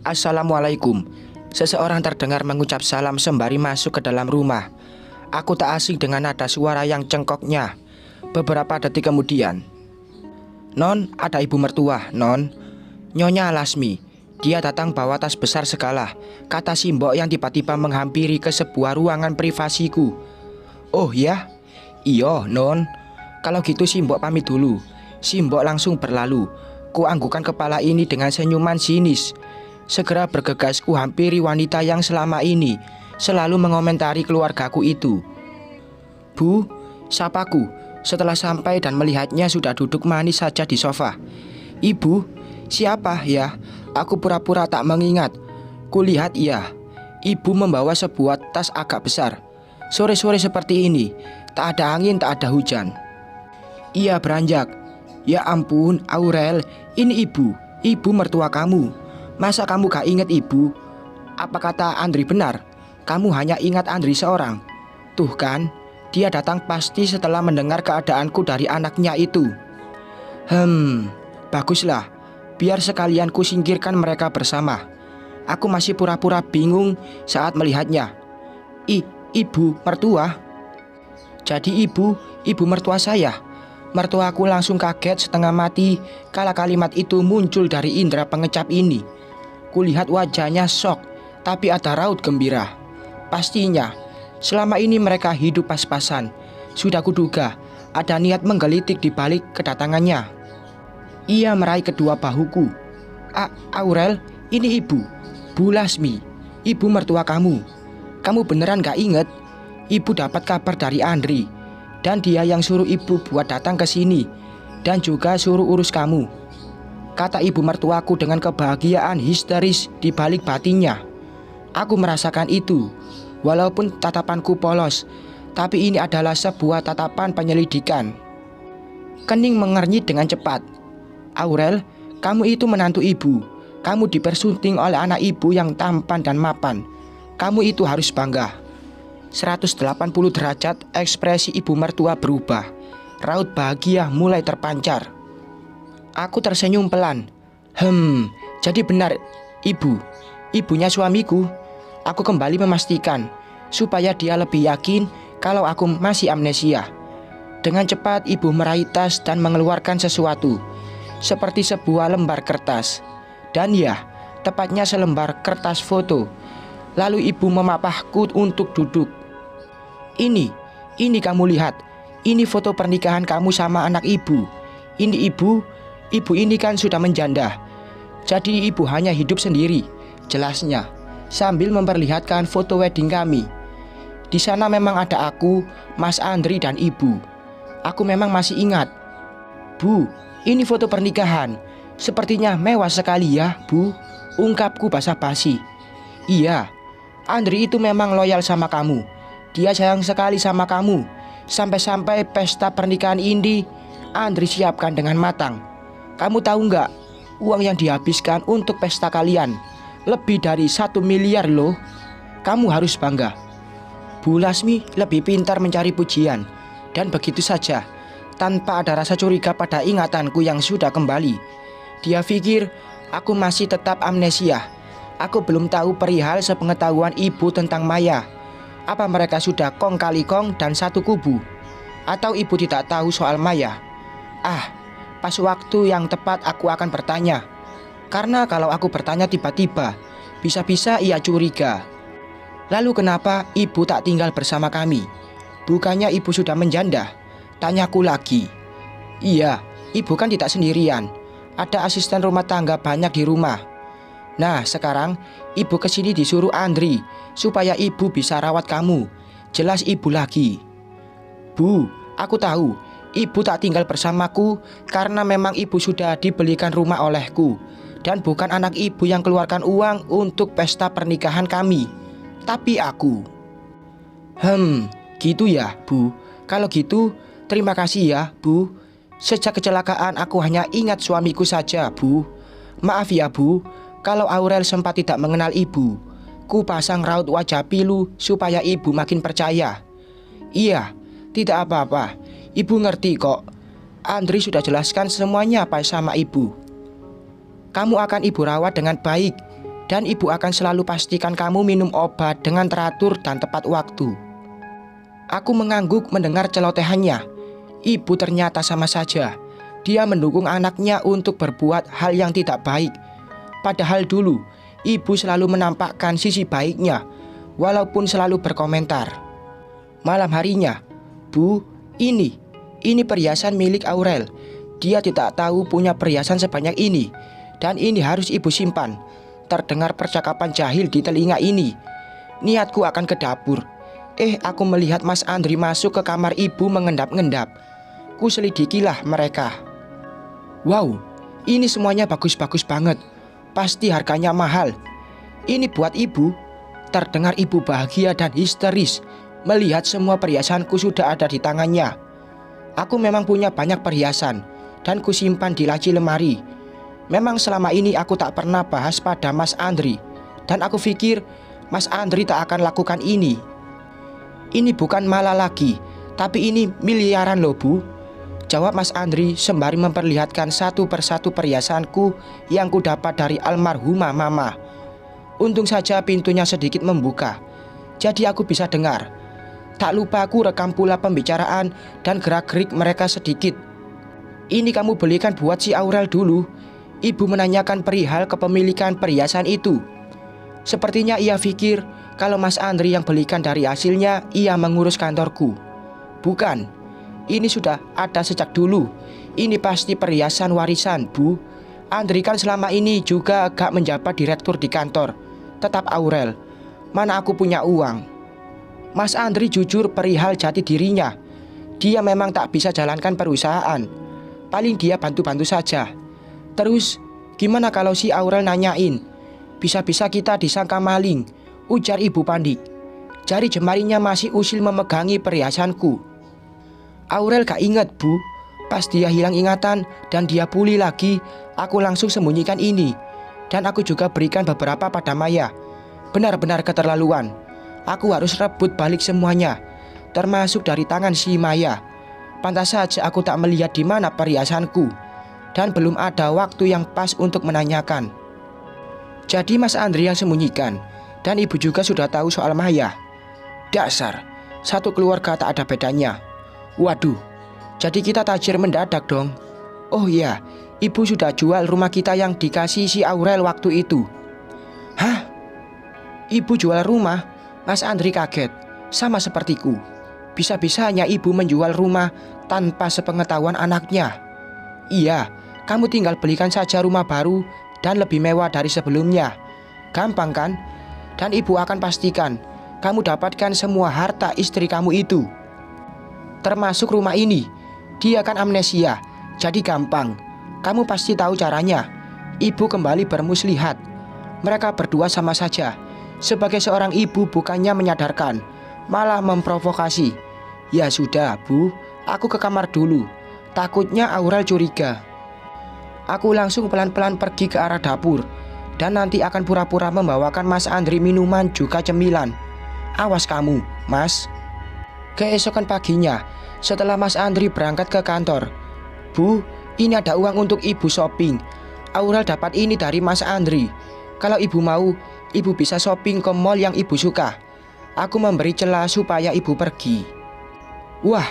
Assalamualaikum. Seseorang terdengar mengucap salam sembari masuk ke dalam rumah. Aku tak asing dengan nada suara yang cengkoknya. Beberapa detik kemudian, "Non, ada ibu mertua, Non." "Nyonya Lasmi." "Dia datang bawa tas besar segala," kata Simbok yang tiba-tiba menghampiri ke sebuah ruangan privasiku. "Oh ya? Iyo, Non. Kalau gitu Simbok pamit dulu." Simbok langsung berlalu. Kuanggukan kepala ini dengan senyuman sinis. Segera bergegas ku hampiri wanita yang selama ini selalu mengomentari keluargaku itu. "Bu," sapaku setelah sampai dan melihatnya sudah duduk manis saja di sofa. "Ibu, siapa ya?" Aku pura-pura tak mengingat. Kulihat iya, ibu membawa sebuah tas agak besar. Sore-sore seperti ini, tak ada angin, tak ada hujan. Ia beranjak. "Ya ampun, Aurel, ini ibu mertua kamu. Masa kamu gak ingat ibu? Apa kata Andri benar? Kamu hanya ingat Andri seorang. Tuh kan, dia datang pasti setelah mendengar keadaanku dari anaknya itu." Baguslah. Biar sekalian ku singkirkan mereka bersama." Aku masih pura-pura bingung saat melihatnya. Ibu mertua? Jadi ibu mertua saya?" Mertuaku langsung kaget setengah mati kala kalimat itu muncul dari indera pengecap ini. Kulihat wajahnya syok, tapi ada raut gembira. Pastinya, selama ini mereka hidup pas-pasan. Sudah kuduga, ada niat menggelitik di balik kedatangannya. Ia meraih kedua bahuku. Aurel, ini ibu, Bu Lasmi, ibu mertua kamu. Kamu beneran gak inget? Ibu dapat kabar dari Andri, dan dia yang suruh ibu buat datang ke sini, dan juga suruh urus kamu," kata ibu mertuaku dengan kebahagiaan histeris di balik batinnya. Aku merasakan itu, walaupun tatapanku polos, tapi ini adalah sebuah tatapan penyelidikan. Kening mengernyit dengan cepat. "Aurel, kamu itu menantu ibu. Kamu dipersunting oleh anak ibu yang tampan dan mapan. Kamu itu harus bangga." 180 derajat ekspresi ibu mertua berubah. Raut bahagia mulai terpancar. Aku tersenyum pelan. Jadi benar ibunya suamiku." Aku kembali memastikan supaya dia lebih yakin kalau aku masih amnesia. Dengan cepat ibu meraih tas dan mengeluarkan sesuatu, seperti sebuah lembar kertas. Dan ya, tepatnya selembar kertas foto. Lalu ibu memapahku untuk duduk. Ini kamu lihat. Ini foto pernikahan kamu sama anak ibu. Ini ibu ini kan sudah menjanda. Jadi ibu hanya hidup sendiri," jelasnya, sambil memperlihatkan foto wedding kami. Di sana memang ada aku, Mas Andri dan ibu. Aku memang masih ingat. "Bu, ini foto pernikahan. Sepertinya mewah sekali ya, Bu," ungkapku basa-basi. "Iya, Andri itu memang loyal sama kamu. Dia sayang sekali sama kamu. Sampai-sampai pesta pernikahan ini Andri siapkan dengan matang. Kamu tahu nggak, uang yang dihabiskan untuk pesta kalian lebih dari 1 miliar loh. Kamu harus bangga." Bu Lasmi lebih pintar mencari pujian. Dan begitu saja, tanpa ada rasa curiga pada ingatanku yang sudah kembali. Dia pikir aku masih tetap amnesia. Aku belum tahu perihal sepengetahuan ibu tentang Maya. Apa mereka sudah kong kali kong dan satu kubu? Atau ibu tidak tahu soal Maya? Pas waktu yang tepat aku akan bertanya. Karena kalau aku bertanya tiba-tiba, bisa-bisa ia curiga. "Lalu kenapa ibu tak tinggal bersama kami? Bukannya ibu sudah menjanda?" tanyaku lagi. "Iya, ibu kan tidak sendirian. Ada asisten rumah tangga banyak di rumah. Nah, sekarang ibu kesini disuruh Andri supaya ibu bisa rawat kamu," jelas ibu lagi. "Bu, aku tahu ibu tak tinggal bersamaku karena memang ibu sudah dibelikan rumah olehku, dan bukan anak ibu yang keluarkan uang untuk pesta pernikahan kami, tapi aku." Gitu ya, Bu. Kalau gitu, terima kasih ya, Bu. Sejak kecelakaan aku hanya ingat suamiku saja, Bu. Maaf ya, Bu, kalau Aurel sempat tidak mengenal ibu. Ku pasang raut wajah pilu supaya ibu makin percaya. "Iya, tidak apa-apa. Ibu ngerti kok. Andri sudah jelaskan semuanya apa sama ibu. Kamu akan ibu rawat dengan baik. Dan ibu akan selalu pastikan kamu minum obat dengan teratur dan tepat waktu. Aku mengangguk mendengar celotehannya. Ibu ternyata sama saja. Dia mendukung anaknya untuk berbuat hal yang tidak baik. Padahal dulu, ibu selalu menampakkan sisi baiknya, walaupun selalu berkomentar. Malam harinya, "Bu, ini perhiasan milik Aurel. Dia tidak tahu punya perhiasan sebanyak ini. Dan ini harus ibu simpan." Terdengar percakapan jahil di telinga ini. Niatku akan ke dapur. Aku melihat Mas Andri masuk ke kamar ibu mengendap-endap. Kuselidikilah mereka. Wow, ini semuanya bagus-bagus banget. Pasti harganya mahal. Ini buat ibu. Terdengar ibu bahagia dan histeris melihat semua perhiasanku sudah ada di tangannya. Aku memang punya banyak perhiasan dan kusimpan di laci lemari. Memang selama ini aku tak pernah bahas pada Mas Andri, dan aku pikir Mas Andri tak akan lakukan ini. Ini bukan malah lagi, tapi ini miliaran loh, Bu. Jawab Mas Andri sembari memperlihatkan satu persatu perhiasanku yang ku dapat dari almarhumah Mama. Untung saja pintunya sedikit membuka, jadi aku bisa dengar. Tak lupa aku rekam pula pembicaraan dan gerak-gerik mereka sedikit. Ini kamu belikan buat si Aurel dulu. Ibu menanyakan perihal kepemilikan perhiasan itu. Sepertinya ia pikir kalau Mas Andri yang belikan dari hasilnya ia mengurus kantorku. Bukan, ini sudah ada sejak dulu. Ini pasti perhiasan warisan, Bu. Andri kan selama ini juga gak menjabat direktur di kantor. Tetap Aurel, mana aku punya uang. Mas Andri jujur perihal jati dirinya. Dia memang tak bisa jalankan perusahaan. Paling dia bantu-bantu saja. Terus, gimana kalau si Aurel nanyain? Bisa-bisa kita disangka maling, ujar ibu panik. Jari jemarinya masih usil memegangi perhiasanku. Aurel gak ingat, Bu. Pas dia hilang ingatan dan dia pulih lagi, aku langsung sembunyikan ini. Dan aku juga berikan beberapa pada Maya. Benar-benar keterlaluan. Aku harus rebut balik semuanya, termasuk dari tangan si Maya. Pantas saja aku tak melihat di mana perhiasanku. Dan belum ada waktu yang pas untuk menanyakan. Jadi Mas Andri yang sembunyikan, dan ibu juga sudah tahu soal Maya. Dasar, satu keluarga tak ada bedanya. Waduh, jadi kita tajir mendadak dong. Oh iya, ibu sudah jual rumah kita yang dikasih si Aurel waktu itu. Hah? Ibu jual rumah? Mas Andri kaget, sama sepertiku. Bisa-bisanya ibu menjual rumah tanpa sepengetahuan anaknya. Iya, kamu tinggal belikan saja rumah baru dan lebih mewah dari sebelumnya. Gampang kan? Dan ibu akan pastikan kamu dapatkan semua harta istri kamu itu. Termasuk rumah ini. Dia kan amnesia, jadi gampang. Kamu pasti tahu caranya. Ibu kembali bermuslihat. Mereka berdua sama saja. Sebagai seorang ibu bukannya menyadarkan, malah memprovokasi. Ya sudah, Bu, aku ke kamar dulu. Takutnya Aurel curiga. Aku langsung pelan-pelan pergi ke arah dapur. Dan nanti akan pura-pura membawakan Mas Andri minuman juga cemilan. Awas kamu, Mas. Keesokan paginya, setelah Mas Andri berangkat ke kantor. Bu, ini ada uang untuk ibu shopping. Aurel dapat ini dari Mas Andri. Kalau ibu mau, ibu bisa shopping ke mall yang ibu suka. Aku memberi celah supaya ibu pergi. Wah,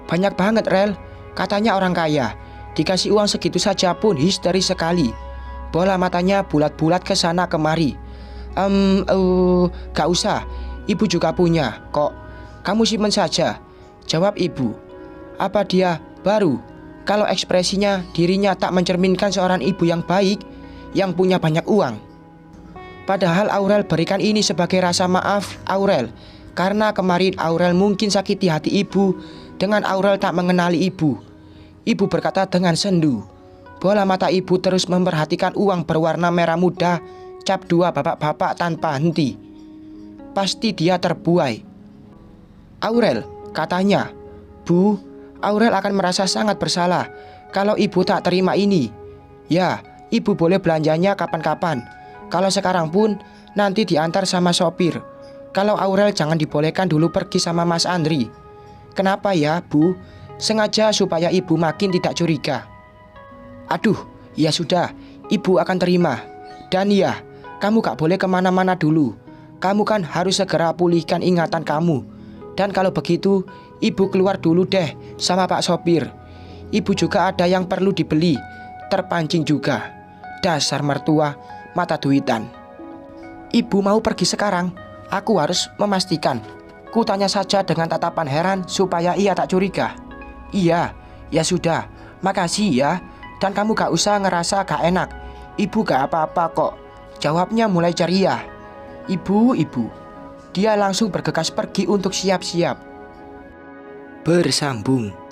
banyak banget, Rel. Katanya orang kaya. Dikasih uang segitu saja pun histeris sekali. Bola matanya bulat-bulat ke sana kemari. Gak usah. Ibu juga punya kok. Kamu simpen saja, jawab ibu. Apa dia baru? Kalau ekspresinya dirinya tak mencerminkan seorang ibu yang baik, yang punya banyak uang. Padahal Aurel berikan ini sebagai rasa maaf Aurel, karena kemarin Aurel mungkin sakiti hati ibu dengan Aurel tak mengenali ibu. Ibu berkata dengan sendu. Bola mata ibu terus memperhatikan uang berwarna merah muda, cap 2 bapak-bapak tanpa henti. Pasti dia terbuai. Aurel, katanya. Bu, Aurel akan merasa sangat bersalah kalau ibu tak terima ini. Ya, ibu boleh belanjanya kapan-kapan. Kalau sekarang pun nanti diantar sama sopir. Kalau Aurel jangan dibolehkan dulu pergi sama Mas Andri. Kenapa ya, Bu? Sengaja supaya ibu makin tidak curiga. Aduh, ya sudah, ibu akan terima. Dan ya, Kamu gak boleh kemana-mana dulu. Kamu kan harus segera pulihkan ingatan kamu. Dan kalau begitu, ibu keluar dulu deh sama Pak Sopir. Ibu juga ada yang perlu dibeli. Terpancing juga. Dasar mertua mata duitan. Ibu mau pergi sekarang? Aku harus memastikan. Kutanya saja dengan tatapan heran supaya ia tak curiga. Iya, ya sudah. Makasih ya. Dan kamu gak usah ngerasa gak enak. Ibu gak apa-apa kok. Jawabnya mulai ceria. Ibu. Dia langsung bergegas pergi untuk siap-siap. Bersambung.